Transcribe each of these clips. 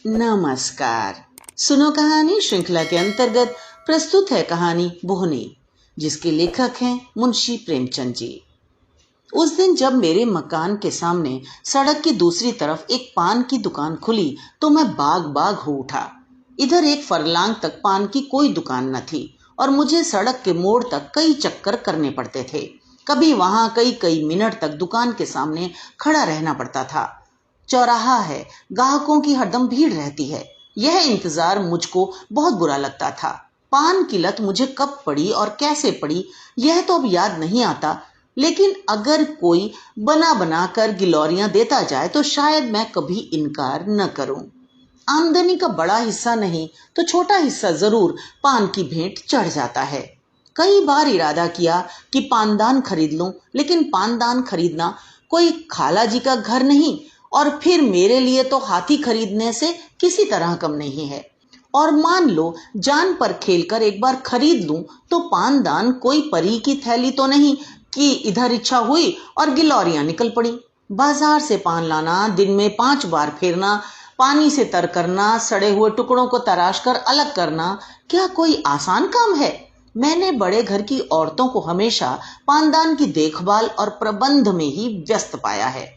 नमस्कार। सुनो कहानी श्रृंखला के अंतर्गत प्रस्तुत है कहानी बोहनी, जिसके लेखक हैं मुंशी प्रेमचंद जी। उस दिन जब मेरे मकान के सामने सड़क की दूसरी तरफ एक पान की दुकान खुली तो मैं बाग बाग हो उठा। इधर एक फरलांग तक पान की कोई दुकान न थी और मुझे सड़क के मोड़ तक कई चक्कर करने पड़ते थे। कभी वहां कई कई मिनट तक दुकान के सामने खड़ा रहना पड़ता था। चौराहा है, ग्राहकों की हरदम भीड़ रहती है। यह इंतजार मुझको बहुत बुरा लगता था। पान की लत मुझे कब पड़ी और कैसे पड़ी यह तो अब याद नहीं आता, लेकिन अगर कोई बना बना कर गिलौरियां देता जाए तो शायद मैं कभी इनकार न करूं। आमदनी का बड़ा हिस्सा नहीं तो छोटा हिस्सा जरूर पान की भेंट चढ़ जाता है। कई बार इरादा किया कि पानदान खरीद लूं, लेकिन पानदान खरीदना कोई खाला जी का घर नहीं और फिर मेरे लिए तो हाथी खरीदने से किसी तरह कम नहीं है। और मान लो जान पर खेलकर एक बार खरीद लूं तो पानदान कोई परी की थैली तो नहीं कि इधर इच्छा हुई और गिलौरियां निकल पड़ी। बाजार से पान लाना, दिन में 5 बार फेरना, पानी से तर करना, सड़े हुए टुकड़ों को तराश कर अलग करना, क्या कोई आसान काम है? मैंने बड़े घर की औरतों को हमेशा पानदान की देखभाल और प्रबंध में ही व्यस्त पाया है।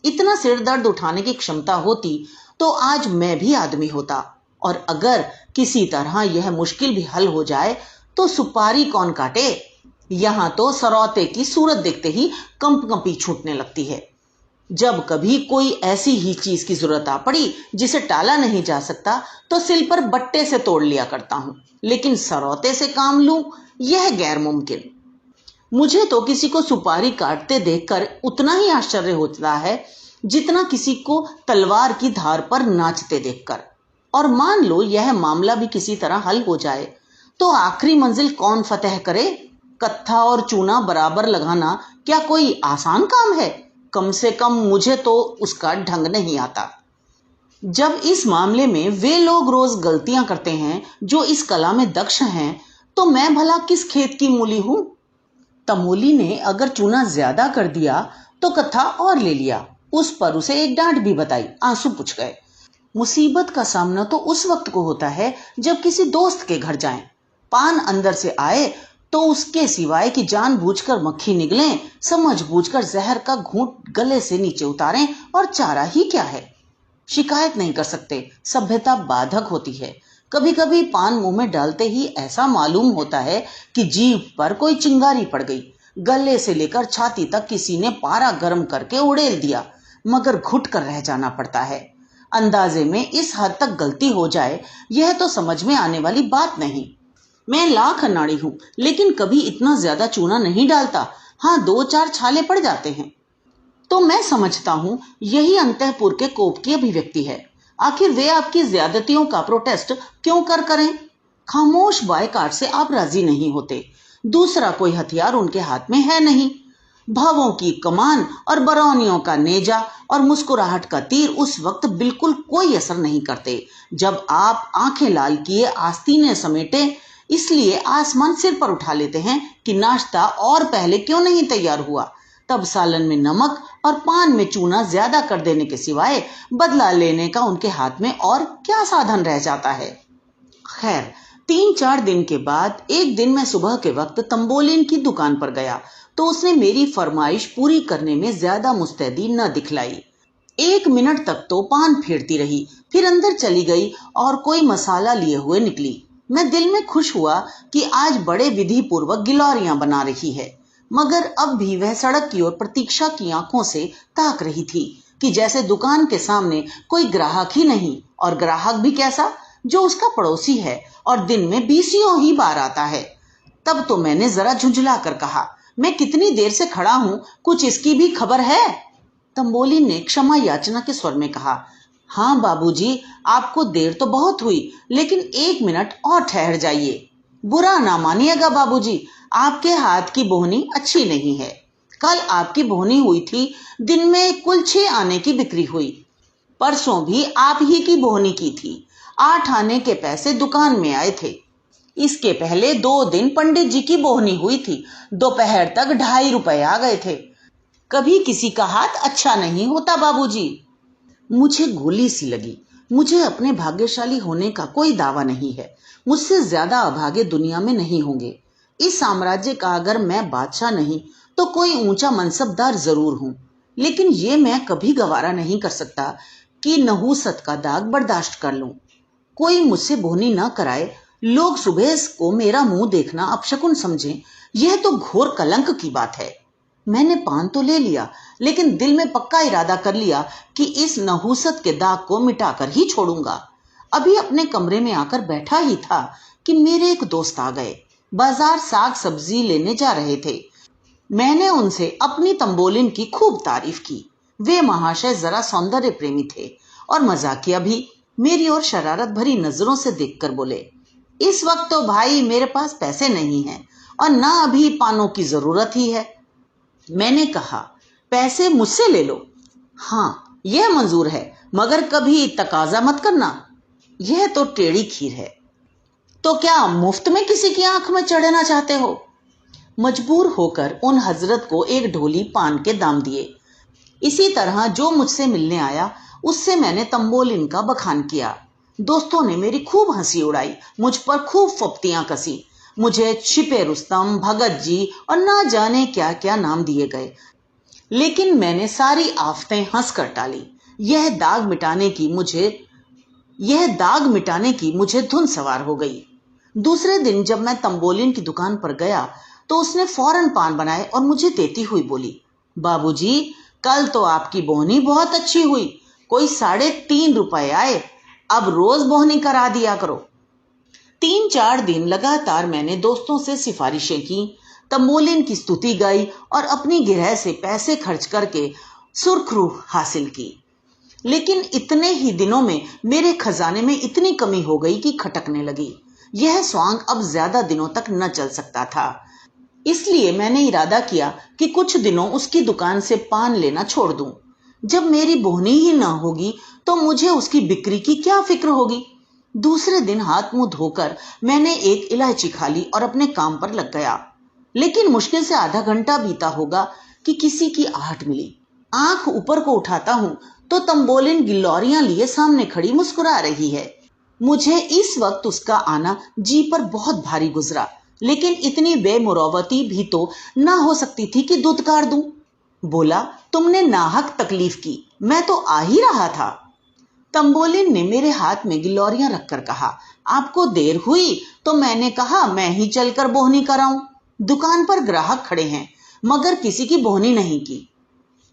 इतना सिर दर्द उठाने की क्षमता होती तो आज मैं भी आदमी होता, और अगर किसी तरह यह मुश्किल भी हल हो जाए तो सुपारी कौन काटे। यहां तो सरौते की सूरत देखते ही कंपकंपी छूटने लगती है। जब कभी कोई ऐसी ही चीज की जरूरत आ पड़ी जिसे टाला नहीं जा सकता तो सिल पर बट्टे से तोड़ लिया करता हूं, लेकिन सरौते से काम लूं यह गैर मुमकिन। मुझे तो किसी को सुपारी काटते देखकर उतना ही आश्चर्य होता है जितना किसी को तलवार की धार पर नाचते देखकर। और मान लो यह मामला भी किसी तरह हल हो जाए तो आखिरी मंजिल कौन फतेह करे? कत्था और चूना बराबर लगाना क्या कोई आसान काम है? कम से कम मुझे तो उसका ढंग नहीं आता। जब इस मामले में वे लोग रोज गलतियां करते हैं जो इस कला में दक्ष हैं, तो मैं भला किस खेत की मूली हूं? तमोली ने अगर चूना ज्यादा कर दिया तो कत्था और ले लिया, उस पर उसे एक डांट भी बताई, आंसू पुछ गए। मुसीबत का सामना तो उस वक्त को होता है जब किसी दोस्त के घर जाएं, पान अंदर से आए तो उसके सिवाय कि जानबूझकर मक्खी निगले, समझबूझकर जहर का घूंट गले से नीचे उतारें, और चारा ही क्या है। शिकायत नहीं कर सकते, सभ्यता बाधक होती है। कभी कभी पान मुंह में डालते ही ऐसा मालूम होता है कि जीभ पर कोई चिंगारी पड़ गई। गले से लेकर छाती तक किसी ने पारा गर्म करके उड़ेल दिया, मगर घुट कर रह जाना पड़ता है। अंदाजे में इस हद तक गलती हो जाए यह तो समझ में आने वाली बात नहीं। मैं लाख अनाड़ी हूं, लेकिन कभी इतना ज्यादा चूना नहीं डालता। हाँ, 2-4 छाले पड़ जाते हैं। तो मैं समझता हूं यही अंतःपुर के कोप की अभिव्यक्ति है। आखिर वे आपकी ज्यादतियों का प्रोटेस्ट क्यों करें? खामोश बायकाट से आप राजी नहीं होते। दूसरा कोई हथियार उनके हाथ में है नहीं। भावों की कमान और बरौनियों का नेजा और मुस्कुराहट का तीर उस वक्त बिल्कुल कोई असर नहीं करते जब आप आंखें लाल किए आस्तीनें समेटे इसलिए आसमान सिर पर उठा लेते हैं कि नाश्ता और पहले क्यों नहीं तैयार हुआ। तब सालन में नमक और पान में चूना ज्यादा कर देने के सिवाय बदला लेने का उनके हाथ में और क्या साधन रह जाता है। खैर, 3-4 दिन के बाद एक दिन मैं सुबह के वक्त तंबोलिन की दुकान पर गया तो उसने मेरी फरमाइश पूरी करने में ज्यादा मुस्तैदी न दिखलाई। 1 मिनट तक तो पान फेरती रही, फिर अंदर चली गई और कोई मसाला लिए हुए निकली। मैं दिल में खुश हुआ कि आज बड़े विधि पूर्वक गिलौरियां बना रही है, मगर अब भी वह सड़क की ओर प्रतीक्षा की आंखों से ताक रही थी कि जैसे दुकान के सामने कोई ग्राहक ही नहीं, और ग्राहक भी कैसा, जो उसका पड़ोसी है और दिन में 20 ही बार आता है। तब तो मैंने जरा झुंझला कर कहा, मैं कितनी देर से खड़ा हूं, कुछ इसकी भी खबर है? तंबोली ने क्षमा याचना के स्वर में कहा, हाँ बाबूजी, आपको देर तो बहुत हुई, लेकिन 1 मिनट और ठहर जाइए। बुरा ना मानिएगा बाबूजी, आपके हाथ की बोहनी अच्छी नहीं है। कल आपकी बोहनी हुई थी, दिन में कुल 6 आने की बिक्री हुई। परसों भी आप ही की बोहनी की थी, 8 आने के पैसे दुकान में आए थे। इसके पहले 2 दिन पंडित जी की बोहनी हुई थी, दोपहर तक 2.5 रुपए आ गए थे। कभी किसी का हाथ अच्छा नहीं होता बाबूजी। मुझे गोली सी लगी। मुझे अपने भाग्यशाली होने का कोई दावा नहीं है। मुझसे ज्यादा अभागे दुनिया में नहीं होंगे। इस साम्राज्य का अगर मैं बादशाह नहीं तो कोई ऊंचा मनसबदार जरूर हूं, लेकिन ये मैं कभी गवारा नहीं कर सकता कि नहूसत का दाग बर्दाश्त कर लूं। कोई मुझसे बोहनी न कराए, लोग सुबह को मेरा मुंह देखना अपशकुन समझें, यह तो घोर कलंक की बात है। मैंने पान तो ले लिया, लेकिन दिल में पक्का इरादा कर लिया कि इस नहूसत के दाग को मिटाकर ही छोड़ूंगा। अभी अपने कमरे में आकर बैठा ही था कि मेरे एक दोस्त आ गए। बाजार साग सब्जी लेने जा रहे थे। मैंने उनसे अपनी तंबोलिन की खूब तारीफ की। वे महाशय जरा सौंदर्य प्रेमी थे और मजाकिया भी। मेरी ओर शरारत भरी नजरों से देखकर बोले, इस वक्त तो भाई मेरे पास पैसे नहीं हैं और ना अभी पानों की जरूरत ही है। मैंने कहा, पैसे मुझसे ले लो। हाँ, यह मंजूर है, मगर कभी तकाजा मत करना। यह तो टेढ़ी खीर है। तो क्या मुफ्त में किसी की आंख में चढ़ना चाहते हो? मजबूर होकर उन हजरत को एक ढोली पान के दाम दिए। इसी तरह जो मुझसे मिलने आया उससे मैंने तंबोलिन का बखान किया। दोस्तों ने मेरी खूब हंसी उड़ाई, मुझ पर खूब फप्तियां कसी। मुझे छिपे रुस्तम, भगत जी और ना जाने क्या क्या नाम दिए गए, लेकिन मैंने सारी आफतें हंसकर टाली। यह दाग मिटाने की मुझे धुन सवार हो गई। दूसरे दिन जब मैं तंबोलिन की दुकान पर गया तो उसने फौरन पान बनाए और मुझे देती हुई बोली, बाबूजी, कल तो आपकी बोहनी बहुत अच्छी हुई। कोई 3.5 रुपए आए। अब रोज बोहनी करा दिया करो। 3-4 दिन लगातार मैंने दोस्तों से सिफारिशें की, तंबोलिन की स्तुति गाई और अपनी गिरह से पैसे खर्च करके सुर्खरू हासिल की। लेकिन इतने ही दिनों में मेरे खजाने में इतनी कमी हो गई कि खटकने लगी। यह स्वांग अब ज्यादा दिनों तक न चल सकता था। इसलिए मैंने इरादा किया कि कुछ दिनों उसकी दुकान से पान लेना छोड़ दूं। जब मेरी बोहनी ही न होगी तो मुझे उसकी बिक्री की क्या फिक्र होगी। दूसरे दिन हाथ मुंह धोकर मैंने एक इलायची खा ली और अपने काम पर लग गया। लेकिन मुश्किल से आधा घंटा बीता होगा कि किसी की आहट मिली। आंख ऊपर को उठाता हूं तो तंबोलिन गिल्लौरियां लिए सामने खड़ी मुस्कुरा रही है। मुझे इस वक्त उसका आना जी पर बहुत भारी गुजरा, लेकिन इतनी बेमुरौवती भी तो ना हो सकती थी कि दुत्कार दूं। बोला, तुमने नाहक तकलीफ की, मैं तो आ ही रहा था। तंबोलिन ने मेरे हाथ में गिल्लौरियां रखकर कहा, आपको देर हुई तो मैंने कहा मैं ही चलकर बोहनी कराऊं। दुकान पर ग्राहक खड़े हैं, मगर किसी की बोहनी नहीं की।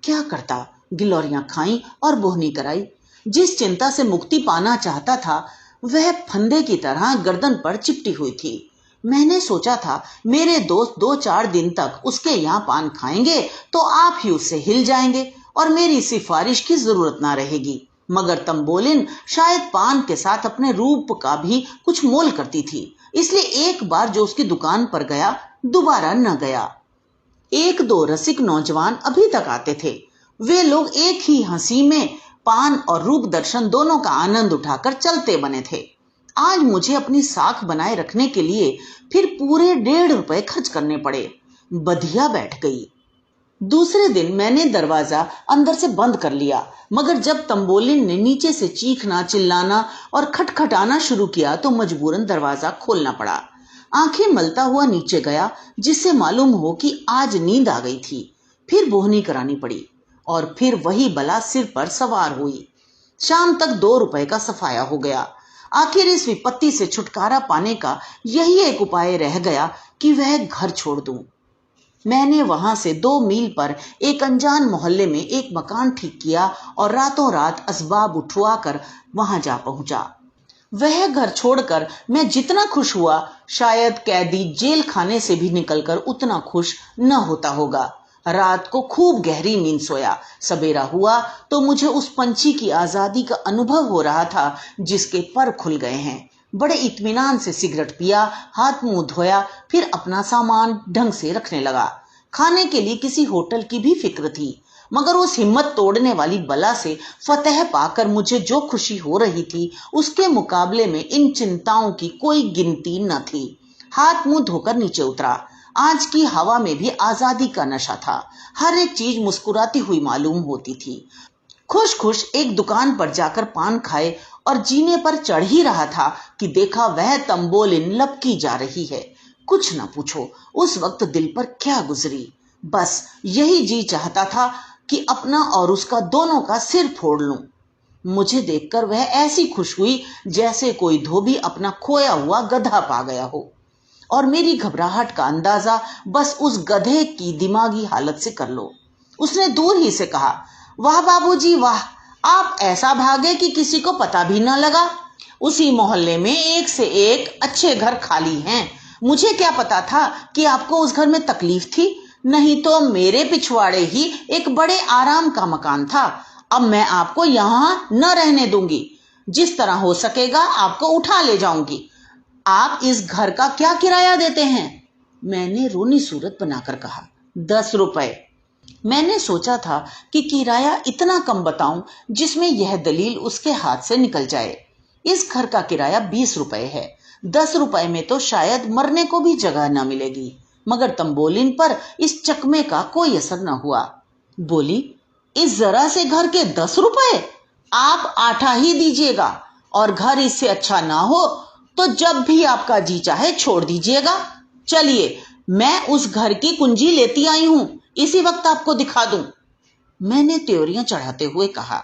क्या करता, गिल्लौरियां खाई और बोहनी कराई। जिस चिंता से मुक्ति पाना चाहता था वह फंदे की तरह गर्दन पर चिपटी हुई थी। मैंने सोचा था मेरे दोस्त 2-4 दिन तक उसके यहाँ पान खाएंगे तो आप ही उससे हिल जाएंगे और मेरी सिफारिश की जरूरत ना रहेगी। मगर तंबोलिन शायद पान के साथ अपने रूप का भी कुछ मोल करती थी, इसलिए एक बार जो उसकी दुकान पर गया दोबारा न गया। 1-2 रसिक नौजवान अभी तक आते थे। वे लोग एक ही हंसी में पान और रूप दर्शन दोनों का आनंद उठाकर चलते बने थे। आज मुझे अपनी साख बनाए रखने के लिए फिर पूरे 1.5 रुपए खर्च करने पड़े। बधिया बैठ गई। दूसरे दिन मैंने दरवाजा अंदर से बंद कर लिया, मगर जब तंबोलिन ने नीचे से चीखना, चिल्लाना और खटखटाना शुरू किया तो मजबूरन दरवाजा खोलना पड़ा। आंखें मलता हुआ नीचे गया, जिससे मालूम हो कि आज नींद आ गई थी। फिर बोहनी करानी पड़ी और फिर वही बला सिर पर सवार हुई। शाम तक 2 रुपए का सफाया हो गया। आखिर इस विपत्ति से छुटकारा पाने का यही एक उपाय रह गया कि वह घर छोड़ दूं। मैंने वहां से 2 मील पर एक अनजान मोहल्ले में एक मकान ठीक किया और रातों रात असबाब उठवाकर वहां जा पहुंचा। वह घर छोड़कर मैं जितना खुश हुआ, शायद कैदी जेल खाने से भी निकलकर उतना खुश न होता होगा। रात को खूब गहरी नींद सोया। सवेरा हुआ तो मुझे उस पंछी की आजादी का अनुभव हो रहा था जिसके पर खुल गए हैं। बड़े इत्मीनान से सिगरेट पिया, हाथ मुंह धोया, फिर अपना सामान ढंग से रखने लगा। खाने के लिए किसी होटल की भी फिक्र थी, मगर उस हिम्मत तोड़ने वाली बला से फतह पाकर मुझे जो खुशी हो रही थी उसके मुकाबले में इन चिंताओं की कोई गिनती न थी। हाथ मुंह धोकर नीचे उतरा। आज की हवा में भी आजादी का नशा था। हर एक चीज मुस्कुराती हुई मालूम होती थी। खुश खुश एक दुकान पर जाकर पान खाए और जीने पर चढ़ ही रहा था कि देखा वह तंबोलिन लपकी जा रही है। कुछ न पूछो उस वक्त दिल पर क्या गुजरी। बस यही जी चाहता था कि अपना और उसका दोनों का सिर फोड़ लूं। मुझे देखकर वह ऐसी खुश हुई जैसे कोई धोबी अपना खोया हुआ गधा पा गया हो, और मेरी घबराहट का अंदाजा बस उस गधे की दिमागी हालत से कर लो। उसने दूर ही से कहा, वाह बाबूजी वाह, आप ऐसा भागे कि किसी को पता भी न लगा। उसी मोहल्ले में एक से एक अच्छे घर खाली हैं। मुझे क्या पता था कि आपको उस घर में तकलीफ थी, नहीं तो मेरे पिछवाड़े ही एक बड़े आराम का मकान था। अब मैं आपको यहां न रहने दूंगी। जिस तरह हो सकेगा आपको उठा ले जाऊंगी। आप इस घर का क्या किराया देते हैं? मैंने रोनी सूरत बनाकर कहा, 10 रुपए। मैंने सोचा था कि किराया इतना कम बताऊं जिसमें यह दलील उसके हाथ से निकल जाए। इस घर का किराया 20 रुपए है। 10 रुपए में तो शायद मरने को भी जगह न मिलेगी। मगर तंबोलिन पर इस चकमे का कोई असर न हुआ। बोली, इस जरा से घर के 10 रुपए? आप आठा ही दीजिएगा, और घर इससे अच्छा ना हो तो जब भी आपका जी चाहे छोड़ दीजिएगा। चलिए, मैं उस घर की कुंजी लेती आई हूं, इसी वक्त आपको दिखा दूं। मैंने त्योरियां चढ़ाते हुए कहा,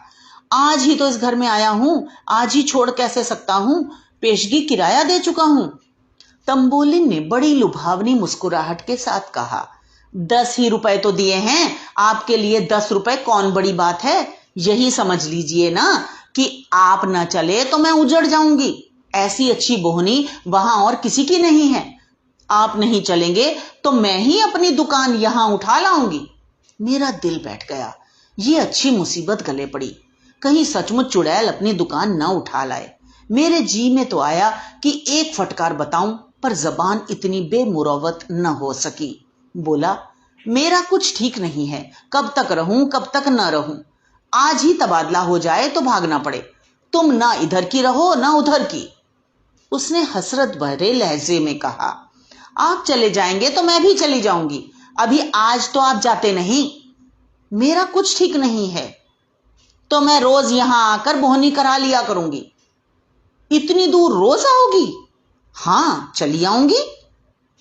आज ही तो इस घर में आया हूं, आज ही छोड़ कैसे सकता हूं? पेशगी किराया दे चुका हूं। तंबोलिन ने बड़ी लुभावनी मुस्कुराहट के साथ कहा, 10 ही रुपए तो दिए हैं, आपके लिए 10 रुपए कौन बड़ी बात है। यही समझ लीजिए ना कि आप न चले तो मैं उजड़ जाऊंगी। ऐसी अच्छी बोहनी वहां और किसी की नहीं है। आप नहीं चलेंगे तो मैं ही अपनी दुकान यहां उठा लाऊंगी। मेरा दिल बैठ गया। ये अच्छी मुसीबत गले पड़ी। कहीं सचमुच चुड़ैल अपनी दुकान न उठा लाए। मेरे जी में तो आया कि एक फटकार बताऊं, पर जबान इतनी बेमुरवत न हो सकी। बोला, मेरा कुछ ठीक नहीं है, कब तक रहूं कब तक न रहूं। आज ही तबादला हो जाए तो भागना पड़े। तुम ना इधर की रहो ना उधर की। उसने हसरत भरे लहजे में कहा, आप चले जाएंगे तो मैं भी चली जाऊंगी। अभी आज तो आप जाते नहीं। मेरा कुछ ठीक नहीं है तो मैं रोज यहां आकर बोहनी करा लिया करूंगी। इतनी दूर रोज आओगी? हाँ, चली आऊंगी।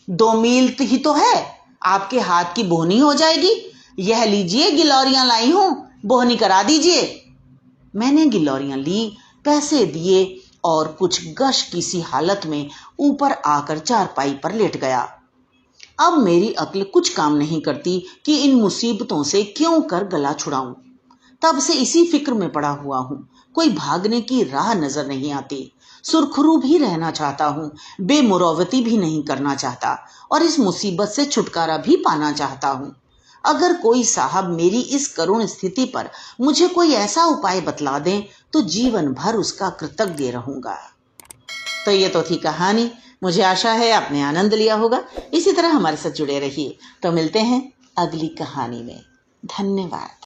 2 मील ही तो है, आपके हाथ की बोहनी हो जाएगी। यह लीजिए, गिलौरियां लाई हूं, बोहनी करा दीजिए। मैंने गिलौरियां ली, पैसे दिए और कुछ गश की सी हालत में ऊपर आकर चारपाई पर लेट गया। अब मेरी अक्ल कुछ काम नहीं करती कि इन मुसीबतों से क्यों कर गला छुड़ाऊं। तब से इसी फिक्र में पड़ा हुआ हूं। कोई भागने की राह नजर नहीं आती। सुरखरू भी रहना चाहता हूं, बेमुरौवती भी नहीं करना चाहता, और इस मुसीबत से छुटकारा भी पाना चाहता हूं। अगर कोई साहब मेरी इस करुण स्थिति पर मुझे कोई ऐसा उपाय बतला दें तो जीवन भर उसका कृतज्ञ रहूंगा। तो ये तो थी कहानी। मुझे आशा है आपने आनंद लिया होगा। इसी तरह हमारे साथ जुड़े रहिए। तो मिलते हैं अगली कहानी में। धन्यवाद।